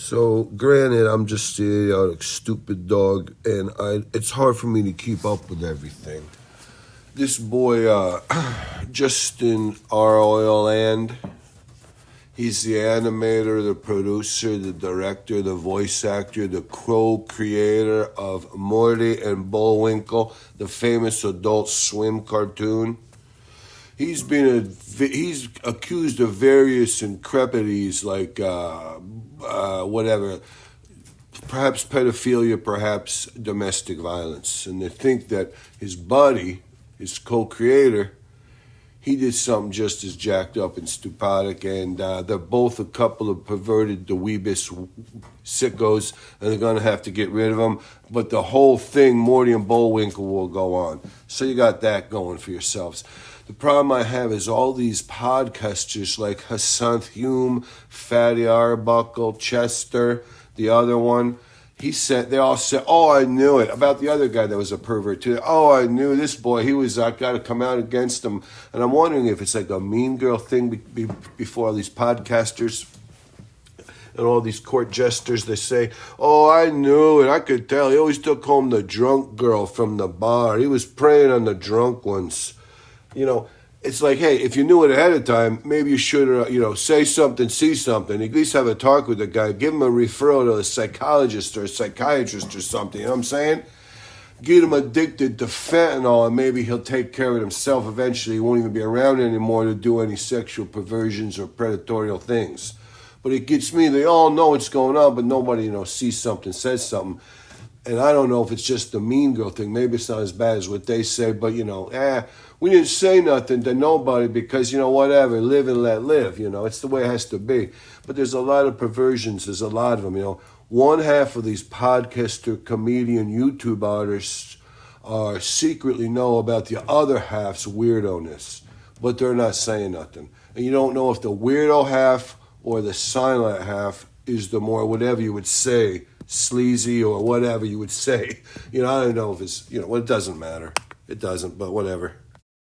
So, granted, I'm just a idiotic, stupid dog, and it's hard for me to keep up with everything. This boy, Justin Roiland, he's the animator, the producer, the director, the voice actor, the co-creator of Morty and Bullwinkle, the famous Adult Swim cartoon. He's accused of various increpities like whatever, perhaps pedophilia, perhaps domestic violence. And they think that his buddy, his co-creator, he did something just as jacked up and stupidic, and they're both a couple of perverted dweebus sickos, and they're going to have to get rid of them. But the whole thing, Morty and Bullwinkle, will go on. So you got that going for yourselves. The problem I have is all these podcasters like Hassan Hume, Fatty Arbuckle, Chester, the other one. They all said, oh, I knew it. About the other guy that was a pervert too. Oh, I knew this boy. I got to come out against him. And I'm wondering if it's like a mean girl thing before all these podcasters and all these court jesters. They say, oh, I knew it. I could tell. He always took home the drunk girl from the bar. He was preying on the drunk ones. It's like, hey, if you knew it ahead of time, maybe you should, say something, see something. At least have a talk with the guy. Give him a referral to a psychologist or a psychiatrist or something. You know what I'm saying? Get him addicted to fentanyl, and maybe he'll take care of it himself eventually. He won't even be around anymore to do any sexual perversions or predatory things. But it gets me. They all know what's going on, but nobody, sees something, says something. And I don't know if it's just the mean girl thing. Maybe it's not as bad as what they say, but, we didn't say nothing to nobody because, whatever, live and let live, It's the way it has to be. But there's a lot of perversions. There's a lot of them, One half of these podcaster, comedian, YouTube artists secretly know about the other half's weirdo-ness, but they're not saying nothing. And you don't know if the weirdo half or the silent half is the more whatever you would say, sleazy or whatever you would say. I don't know if it's, it doesn't matter. It doesn't, but whatever.